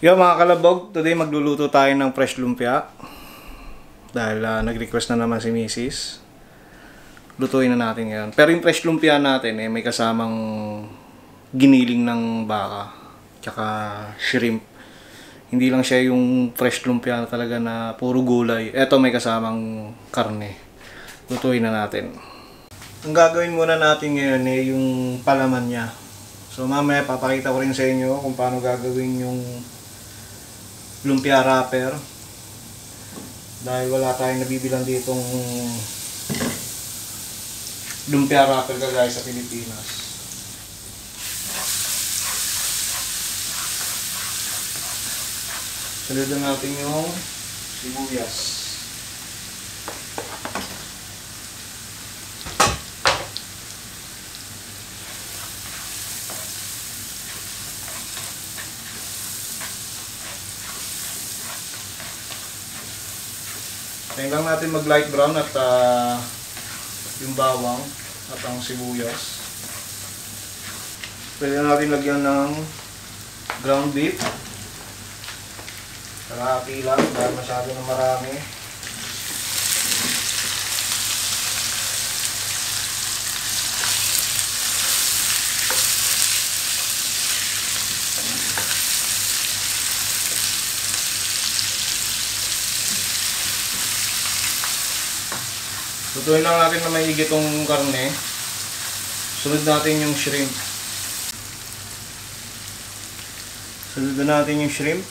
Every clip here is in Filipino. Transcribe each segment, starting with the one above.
Yo mga kalabog, today magluluto tayo ng fresh lumpia. Dahil nag-request na naman si Mrs. Lutuin na natin ngayon. Pero yung fresh lumpia natin may kasamang giniling ng baka. Tsaka shrimp. Hindi lang siya yung fresh lumpia talaga na puro gulay. Eto may kasamang karne. Lutuin na natin. Ang gagawin muna natin ngayon yung palaman niya. So mamaya papakita ko rin sa inyo kung paano gagawin yung lumpia wrapper dahil wala tayong nabibilang ditong lumpia wrapper kagaya sa Pilipinas. Sunod natin yung sibuyas. Ngayon lang natin mag light brown at yung bawang at ang sibuyas. Pwede natin lagyan ng ground beef. Kalahati lang dahil masyado na marami. Lutuin lang natin na maigi itong karne. Sunod natin yung shrimp. Sunod natin yung shrimp.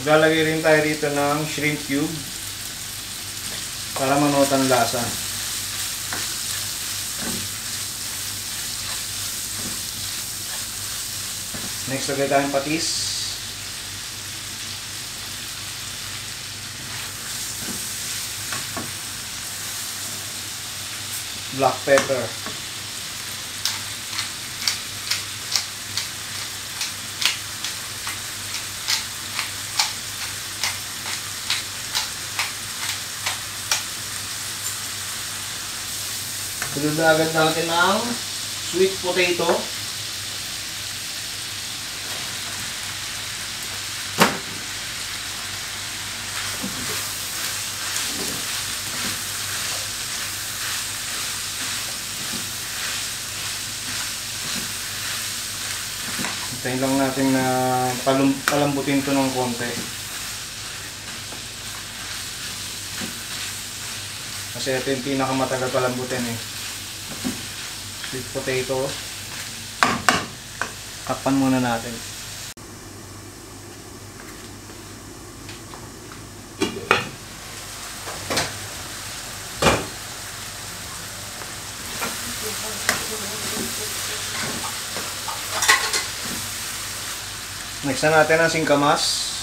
Maglalagay rin tayo rito ng shrimp cube para manuot ang lasa. Next, lagay tayong patis. Black pepper. Sunod na agad natin ang sweet potato. Hintayin lang natin na palambutin ito ng konti. Kasi ito yung pinakamatagal palambutin Sweet potato. Takpan muna natin. Next na natin ang singkamas.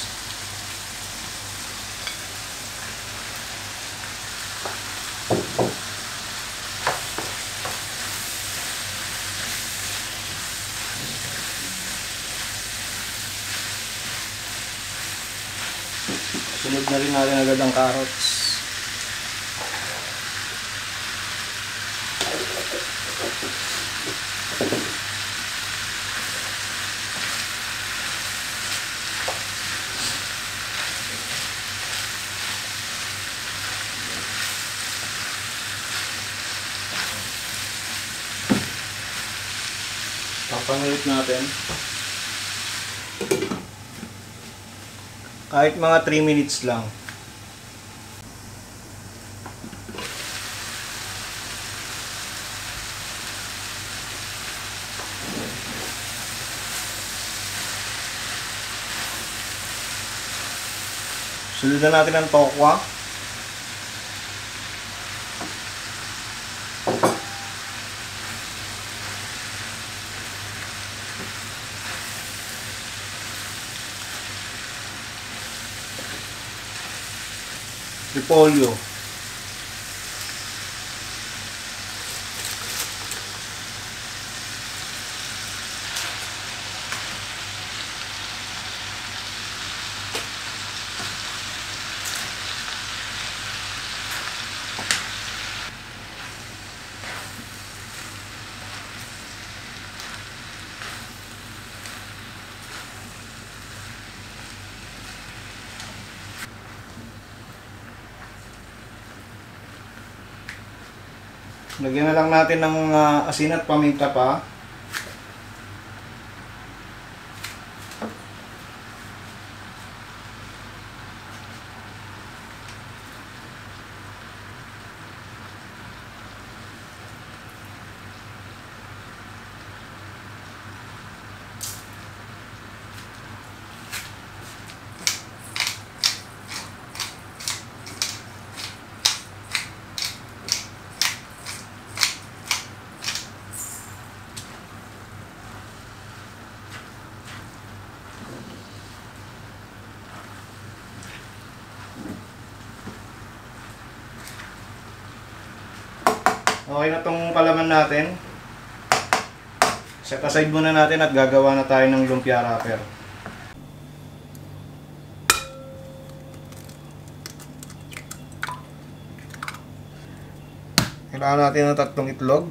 Sunod na rin natin agad ang carrots. Papangulit natin. Kahit mga 3 minutes lang. Sunod na natin ang tokwa. Repolyo. Lagyan na lang natin ng asin at paminta pa. Okay na tong palaman natin. Set aside muna natin at gagawa na tayo ng lumpia wrapper. Kailangan natin ng 3 itlog.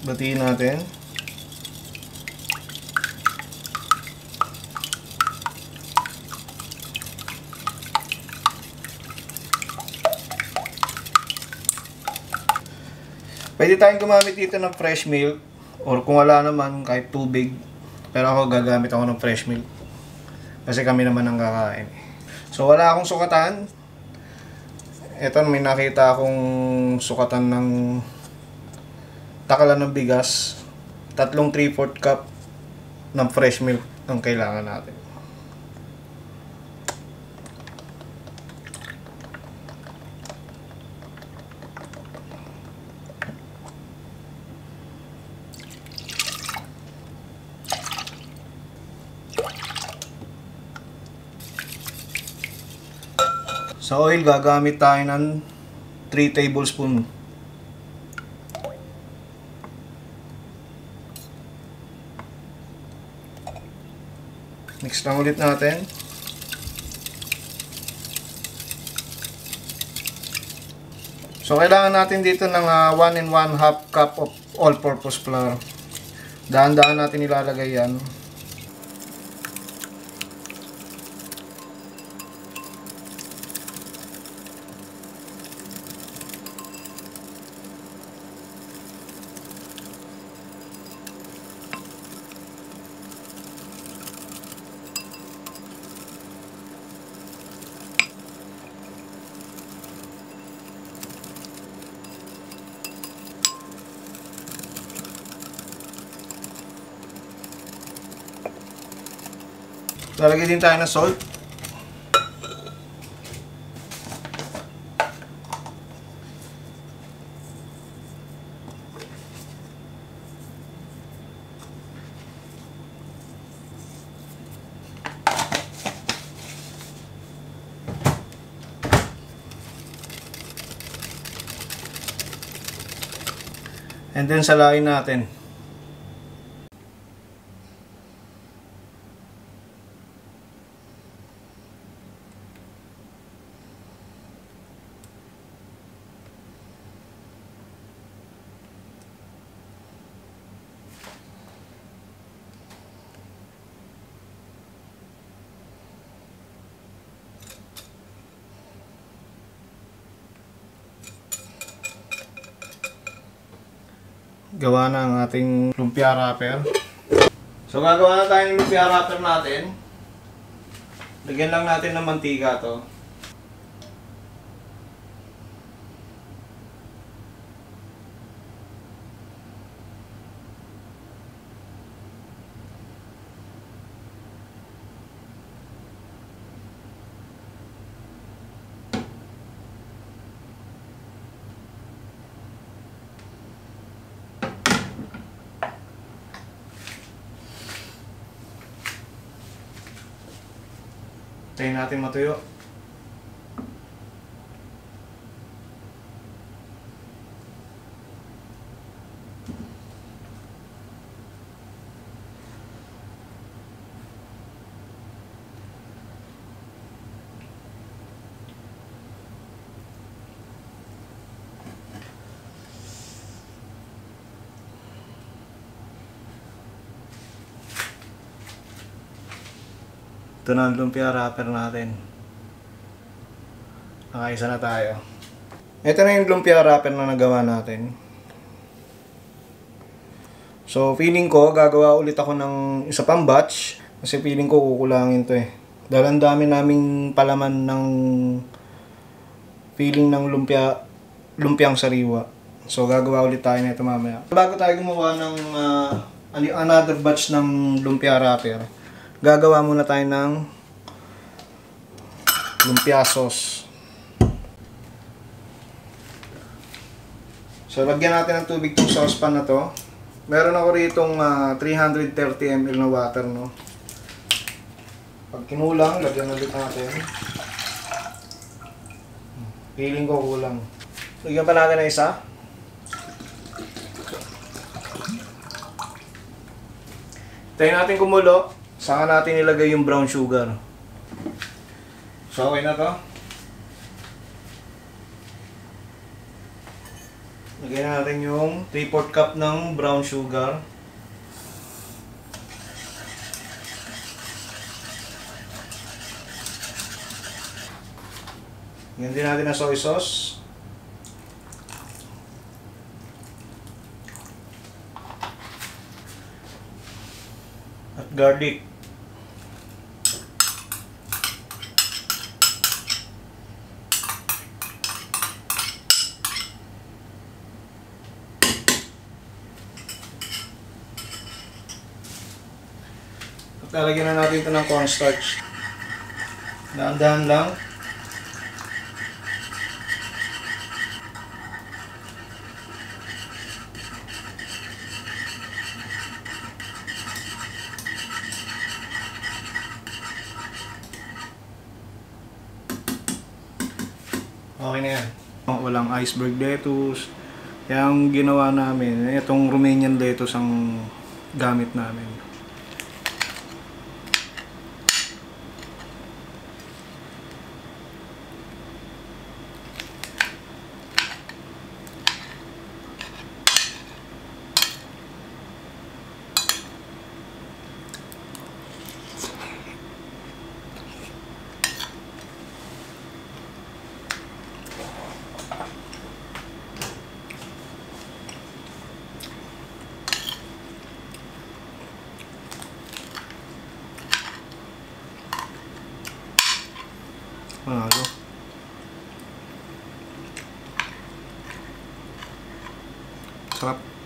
Batiin natin. Pwede tayong gumamit dito ng fresh milk or kung wala naman kahit tubig. Pero ako gagamit ako ng fresh milk kasi kami naman ang kakain. So wala akong sukatan. Ito may nakita akong sukatan ng takalan ng bigas. 3/4 cup ng fresh milk ang kailangan natin. Sa oil, gagamit tayo ng 3 tablespoon. Mix lang ulit natin. So, kailangan natin dito ng 1 1/2 cup of all-purpose flour. Dahan-dahan natin ilalagay yan. Lalagay din tayo ng salt. And then salain natin. Gawa na ang ating lumpia wrapper. So gagawa na tayo ng lumpia wrapper natin. Lagyan lang natin ng mantika to. Tayo natin matuyo. Ito na ang lumpia wrapper natin. Nakaisa na tayo. Ito na yung lumpia wrapper na nagawa natin. So, feeling ko, gagawa ulit ako ng isa pang batch. Kasi feeling ko, kukulangin to eh. Dahil ang dami naming palaman ng feeling ng lumpiang sariwa. So, gagawa ulit tayo nito mamaya. Bago tayo gumawa ng another batch ng lumpia wrapper, gagawa muna tayo ng lumpia sauce. So, lagyan natin ng tubig itong saucepan na to. Meron ako ritong 330 ml na water, no? Pag kinulang, lagyan ulit natin. Feeling ko kulang. Lagyan pa natin na isa. Tayo natin kumulo. Saka natin ilagay yung brown sugar. So, okay na to. Lagyan natin yung 3/4 cup ng brown sugar. Lagyan din natin ng soy sauce. At garlic. At lalagyan na natin ito ng cornstarch. Dahan-dahan lang. Okay na yan. Walang iceberg lettuce. Kaya ang ginawa namin, itong Romanian lettuce ang gamit namin. Panalo. Sarap.